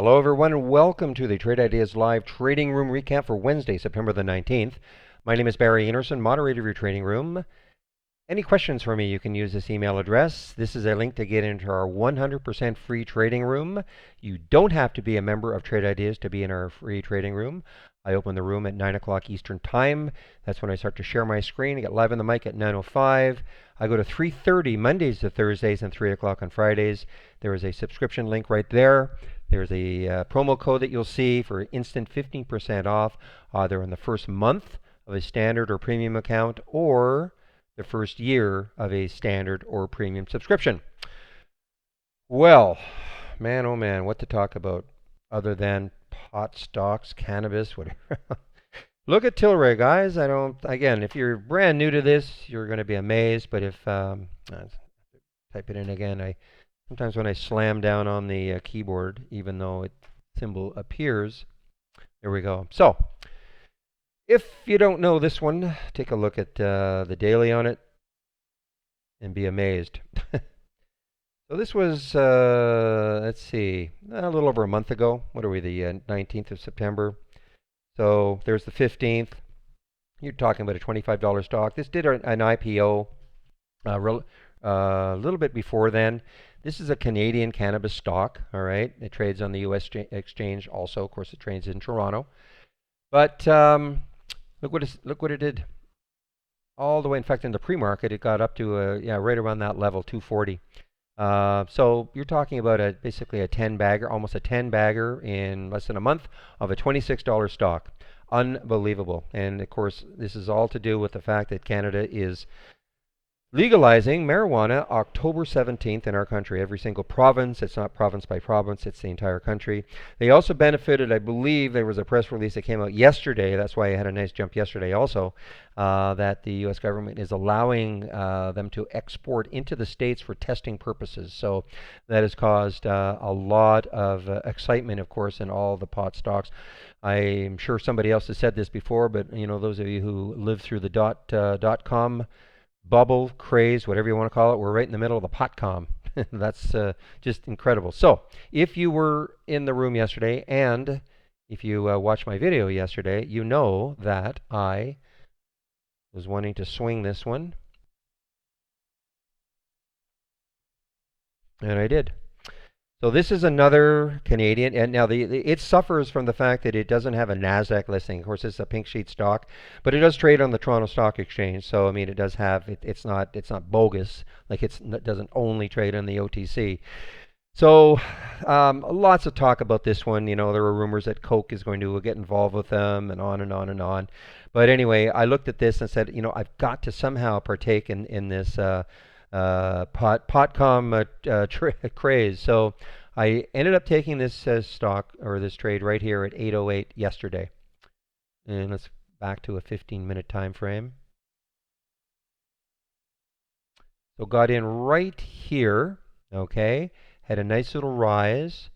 Hello, everyone, and welcome to the Trade Ideas Live Trading Room recap for Wednesday, September the 19th. My name is Barry Anderson, moderator of your trading room. Any questions for me, you can use this email address. This is a link to get into our 100% free trading room. You don't have to be a member of Trade Ideas to be in our free trading room. I open the room at 9 o'clock Eastern Time. That's when I start to share my screen. I get live on the mic at 9:05. I go to 3:30 Mondays to Thursdays and 3 o'clock on Fridays. There is a subscription link right there. There's a promo code that you'll see for instant 15% off either in the first month of a standard or premium account or the first year of a standard or premium subscription. Well, man, oh man, what to talk about other than pot stocks, cannabis, whatever. Look at Tilray, guys. Again, if you're brand new to this, you're going to be amazed. But if, type it in again, sometimes when I slam down on the keyboard, even though it symbol appears, there we go. So, if you don't know this one, take a look at the daily on it and be amazed. So this was, let's see, a little over a month ago. What are we, the 19th of September? So there's the 15th. You're talking about a $25 stock. This did an IPO a little bit before then. This is a Canadian cannabis stock, all right? It trades on the U.S. exchange also. Of course, it trades in Toronto. But look what it did. All the way, in fact, in the pre-market, it got up to right around that level, 240. So you're talking about basically a 10-bagger, almost a 10-bagger in less than a month of a $26 stock. Unbelievable. And of course, this is all to do with the fact that Canada is legalizing marijuana October 17th in our country. Every single province. It's not province by province. It's the entire country. They also benefited, I believe, there was a press release that came out yesterday. That's why I had a nice jump yesterday also, that the U.S. government is allowing them to export into the States for testing purposes. So that has caused a lot of excitement, of course, in all the pot stocks. I'm sure somebody else has said this before, but those of you who lived through the dot-com bubble, craze, whatever you want to call it, we're right in the middle of the pot-com. That's just incredible. So if you were in the room yesterday and if you watched my video yesterday, you know that I was wanting to swing this one. And I did. So this is another Canadian, and now it suffers from the fact that it doesn't have a NASDAQ listing. Of course, it's a pink sheet stock, but it does trade on the Toronto Stock Exchange. So I mean, it does have it's not bogus, like it doesn't only trade on the OTC. So lots of talk about this one. There were rumors that Coke is going to get involved with them, and on and on and on. But anyway, I looked at this and said, I've got to somehow partake in this potcom craze. So I ended up taking this stock or this trade right here at 8:08 yesterday. And let's back to a 15-minute time frame. So got in right here, okay? Had a nice little rise.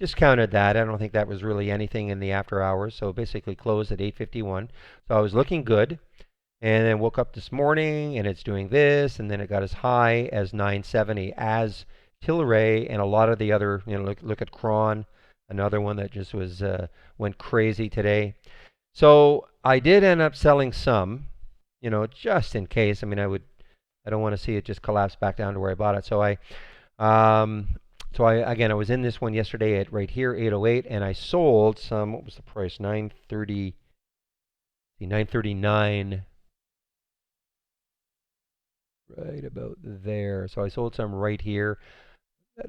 Discounted that. I don't think that was really anything in the after hours. So basically closed at 8:51. So I was looking good. And then woke up this morning and it's doing this, and then it got as high as 970 as Tilray and a lot of the other, look at Cron, another one that just went crazy today. So I did end up selling some, just in case. I mean, I don't want to see it just collapse back down to where I bought it. So I was in this one yesterday at right here, 808, and I sold some. What was the price? 930, 939. Right about there. So I sold some right here.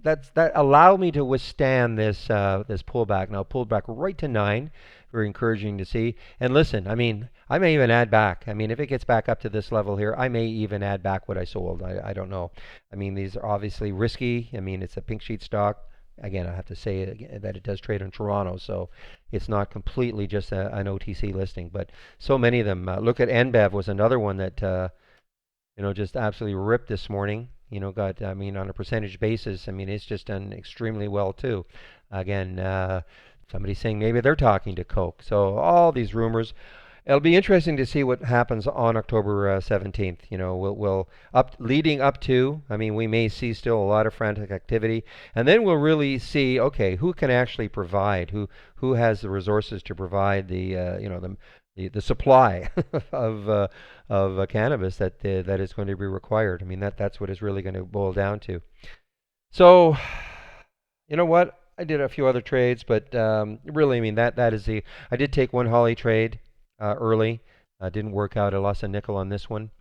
That allowed me to withstand this pullback. Now pulled back right to 9. Very encouraging to see. And listen, I mean, I may even add back. I mean, if it gets back up to this level here, I may even add back what I sold. I don't know. I mean, these are obviously risky. I mean, it's a pink sheet stock. Again, I have to say that it does trade in Toronto, so it's not completely just an OTC listing. But so many of them. Look at NBEV was another one that just absolutely ripped this morning. I mean, on a percentage basis, I mean, it's just done extremely well too. Again, somebody's saying maybe they're talking to Coke. So all these rumors. It'll be interesting to see what happens on October 17th. You know, we'll up leading up to. I mean, we may see still a lot of frantic activity, and then we'll really see. Okay, who can actually provide? Who has the resources to provide the you know the supply of cannabis that is going to be required. I mean, that's what it's really going to boil down to. So, you know what? I did a few other trades, but really, I mean, that is the. I did take one Holly trade early. Didn't work out. I lost a nickel on this one.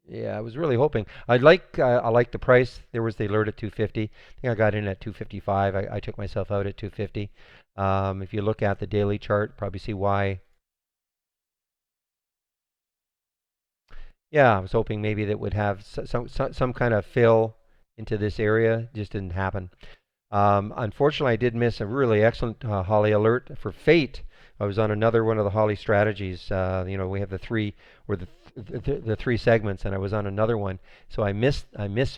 Yeah, I was really hoping. I like the price. There was the alert at 250. I think I got in at 255. I took myself out at 250. If you look at the daily chart, probably see why. Yeah, I was hoping maybe that would have some kind of fill into this area. Just didn't happen. Unfortunately, I did miss a really excellent Holly alert for Fate. I was on another one of the Holly strategies. You know, we have the three or the three segments, and I was on another one. So I missed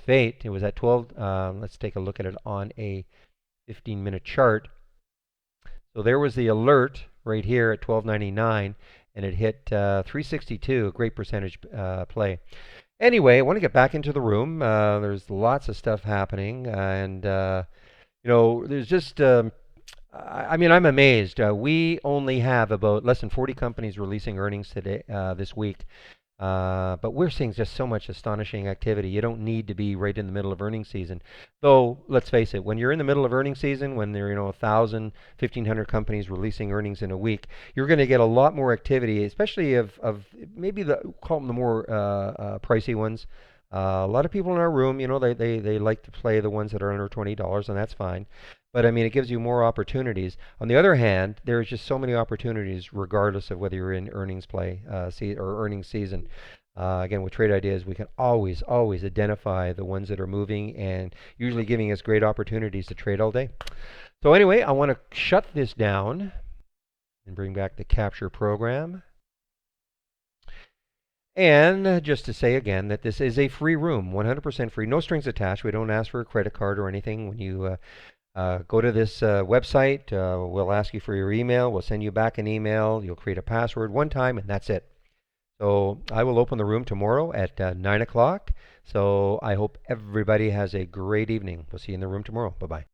Fate. It was at 12. Let's take a look at it on a 15-minute chart. So there was the alert right here at 12.99, and it hit 362, a great percentage play. Anyway, I want to get back into the room. There's lots of stuff happening, and you know, there's just, I mean, I'm amazed. We only have about less than 40 companies releasing earnings today, this week. But we're seeing just so much astonishing activity. You don't need to be right in the middle of earnings season. Though, let's face it, when you're in the middle of earnings season, when there are, 1,000, 1,500 companies releasing earnings in a week, you're going to get a lot more activity, especially of maybe call them the more pricey ones. A lot of people in our room, they like to play the ones that are under $20, and that's fine. But I mean, it gives you more opportunities. On the other hand, there's just so many opportunities, regardless of whether you're in earnings play or earnings season. Again, with trade ideas, we can always identify the ones that are moving and usually giving us great opportunities to trade all day. So anyway, I want to shut this down and bring back the capture program. And just to say again that this is a free room, 100% free, no strings attached. We don't ask for a credit card or anything. When you go to this website, we'll ask you for your email. We'll send you back an email. You'll create a password one time, and that's it. So I will open the room tomorrow at 9 o'clock. So I hope everybody has a great evening. We'll see you in the room tomorrow. Bye-bye.